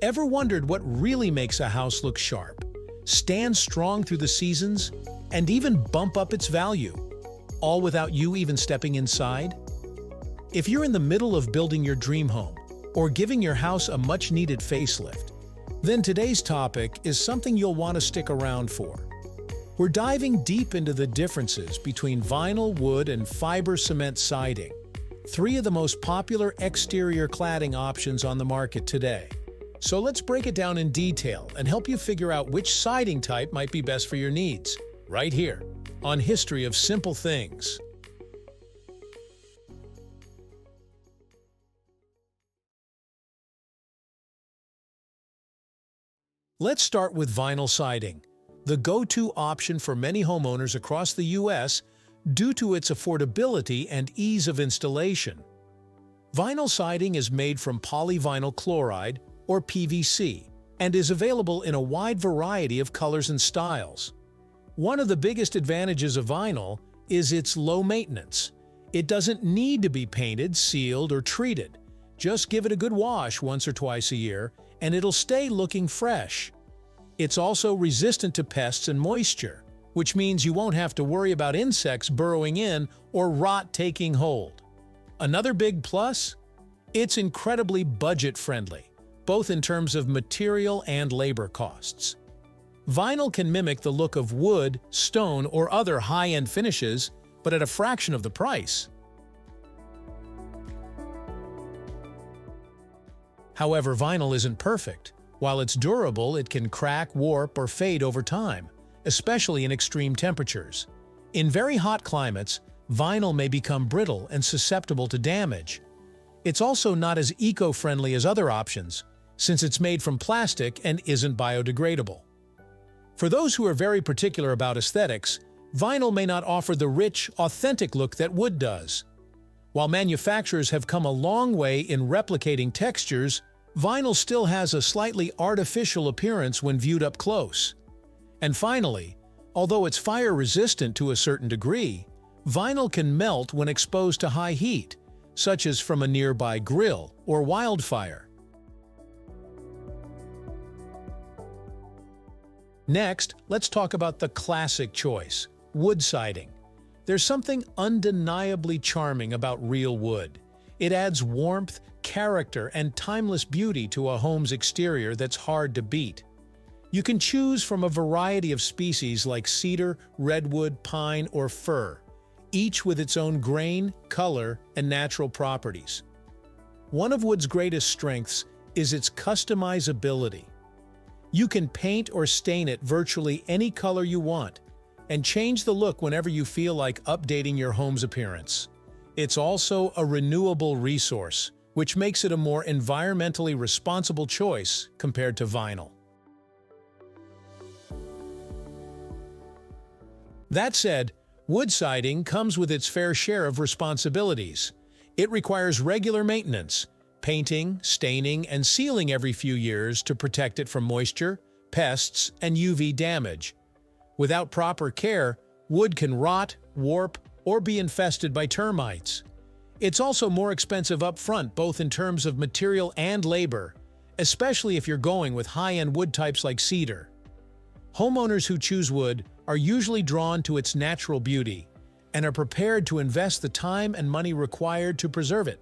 Ever wondered what really makes a house look sharp, stand strong through the seasons, and even bump up its value, all without you even stepping inside? If you're in the middle of building your dream home or giving your house a much-needed facelift, then today's topic is something you'll want to stick around for. We're diving deep into the differences between vinyl, wood, and fiber cement siding, three of the most popular exterior cladding options on the market today. So let's break it down in detail and help you figure out which siding type might be best for your needs, right here on History of Simple Things. Let's start with vinyl siding, the go-to option for many homeowners across the U.S. due to its affordability and ease of installation. Vinyl siding is made from polyvinyl chloride, or PVC, and is available in a wide variety of colors and styles. One of the biggest advantages of vinyl is its low maintenance. It doesn't need to be painted, sealed, or treated. Just give it a good wash once or twice a year, and it'll stay looking fresh. It's also resistant to pests and moisture, which means you won't have to worry about insects burrowing in or rot taking hold. Another big plus? It's incredibly budget-friendly, both in terms of material and labor costs. Vinyl can mimic the look of wood, stone, or other high-end finishes, but at a fraction of the price. However, vinyl isn't perfect. While it's durable, it can crack, warp, or fade over time, especially in extreme temperatures. In very hot climates, vinyl may become brittle and susceptible to damage. It's also not as eco-friendly as other options, since it's made from plastic and isn't biodegradable. For those who are very particular about aesthetics, vinyl may not offer the rich, authentic look that wood does. While manufacturers have come a long way in replicating textures, vinyl still has a slightly artificial appearance when viewed up close. And finally, although it's fire-resistant to a certain degree, vinyl can melt when exposed to high heat, such as from a nearby grill or wildfire. Next, let's talk about the classic choice, wood siding. There's something undeniably charming about real wood. It adds warmth, character, and timeless beauty to a home's exterior that's hard to beat. You can choose from a variety of species like cedar, redwood, pine, or fir, each with its own grain, color, and natural properties. One of wood's greatest strengths is its customizability. You can paint or stain it virtually any color you want, and change the look whenever you feel like updating your home's appearance. It's also a renewable resource, which makes it a more environmentally responsible choice compared to vinyl. That said, wood siding comes with its fair share of responsibilities. It requires regular maintenance, painting, staining, and sealing every few years to protect it from moisture, pests, and UV damage. Without proper care, wood can rot, warp, or be infested by termites. It's also more expensive up front, both in terms of material and labor, especially if you're going with high-end wood types like cedar. Homeowners who choose wood are usually drawn to its natural beauty and are prepared to invest the time and money required to preserve it.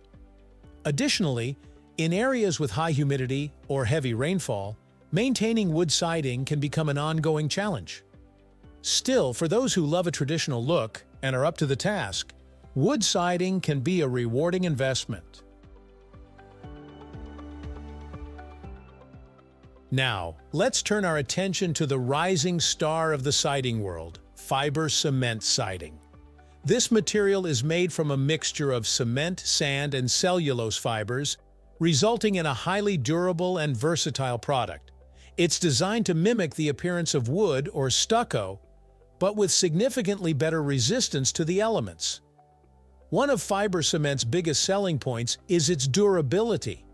Additionally, in areas with high humidity or heavy rainfall, maintaining wood siding can become an ongoing challenge. Still, for those who love a traditional look and are up to the task, wood siding can be a rewarding investment. Now, let's turn our attention to the rising star of the siding world, fiber cement siding. This material is made from a mixture of cement, sand, and cellulose fibers, resulting in a highly durable and versatile product. It's designed to mimic the appearance of wood or stucco, but with significantly better resistance to the elements. One of fiber cement's biggest selling points is its durability.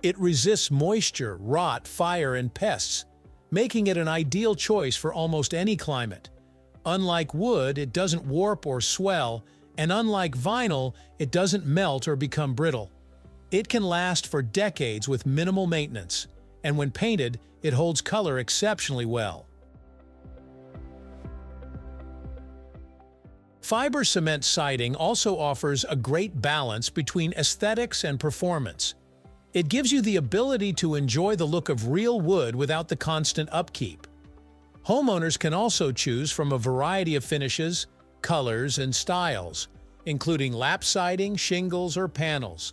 It resists moisture, rot, fire, and pests, making it an ideal choice for almost any climate. Unlike wood, it doesn't warp or swell, and unlike vinyl, it doesn't melt or become brittle. It can last for decades with minimal maintenance, and when painted, it holds color exceptionally well. Fiber cement siding also offers a great balance between aesthetics and performance. It gives you the ability to enjoy the look of real wood without the constant upkeep. Homeowners can also choose from a variety of finishes, colors, and styles, including lap siding, shingles, or panels.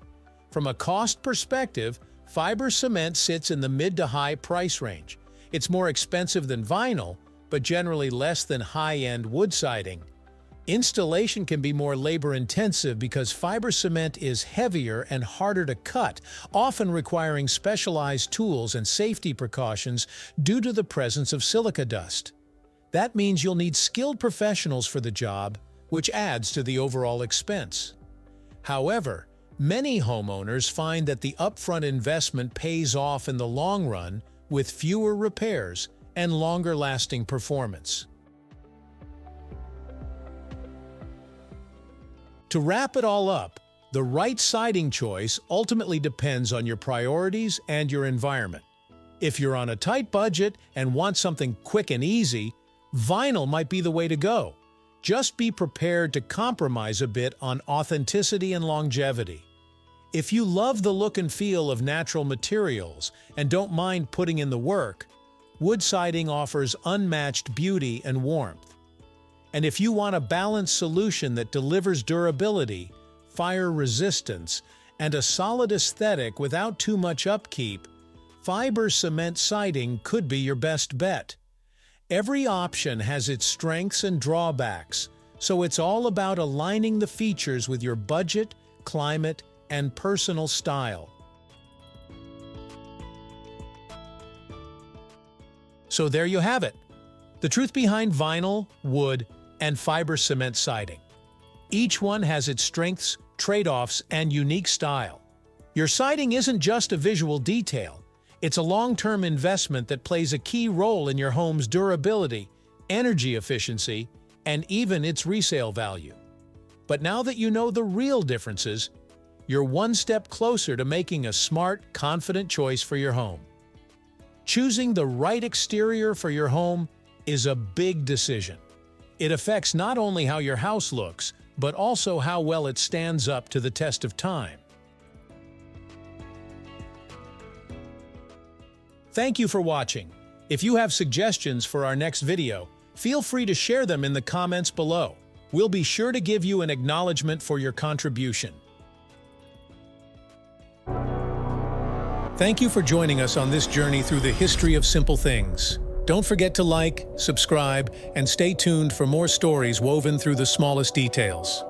From a cost perspective, fiber cement sits in the mid to high price range. It's more expensive than vinyl, but generally less than high-end wood siding. Installation can be more labor-intensive because fiber cement is heavier and harder to cut, often requiring specialized tools and safety precautions due to the presence of silica dust. That means you'll need skilled professionals for the job, which adds to the overall expense. However, many homeowners find that the upfront investment pays off in the long run with fewer repairs and longer-lasting performance. To wrap it all up, the right siding choice ultimately depends on your priorities and your environment. If you're on a tight budget and want something quick and easy, vinyl might be the way to go. Just be prepared to compromise a bit on authenticity and longevity. If you love the look and feel of natural materials and don't mind putting in the work, wood siding offers unmatched beauty and warmth. And if you want a balanced solution that delivers durability, fire resistance, and a solid aesthetic without too much upkeep, fiber cement siding could be your best bet. Every option has its strengths and drawbacks, so it's all about aligning the features with your budget, climate, and personal style. So there you have it. The truth behind vinyl, wood, and fiber cement siding. Each one has its strengths, trade-offs, and unique style. Your siding isn't just a visual detail. It's a long-term investment that plays a key role in your home's durability, energy efficiency, and even its resale value. But now that you know the real differences, you're one step closer to making a smart, confident choice for your home. Choosing the right exterior for your home is a big decision. It affects not only how your house looks, but also how well it stands up to the test of time. Thank you for watching. If you have suggestions for our next video, feel free to share them in the comments below. We'll be sure to give you an acknowledgement for your contribution. Thank you for joining us on this journey through the history of simple things. Don't forget to like, subscribe, and stay tuned for more stories woven through the smallest details.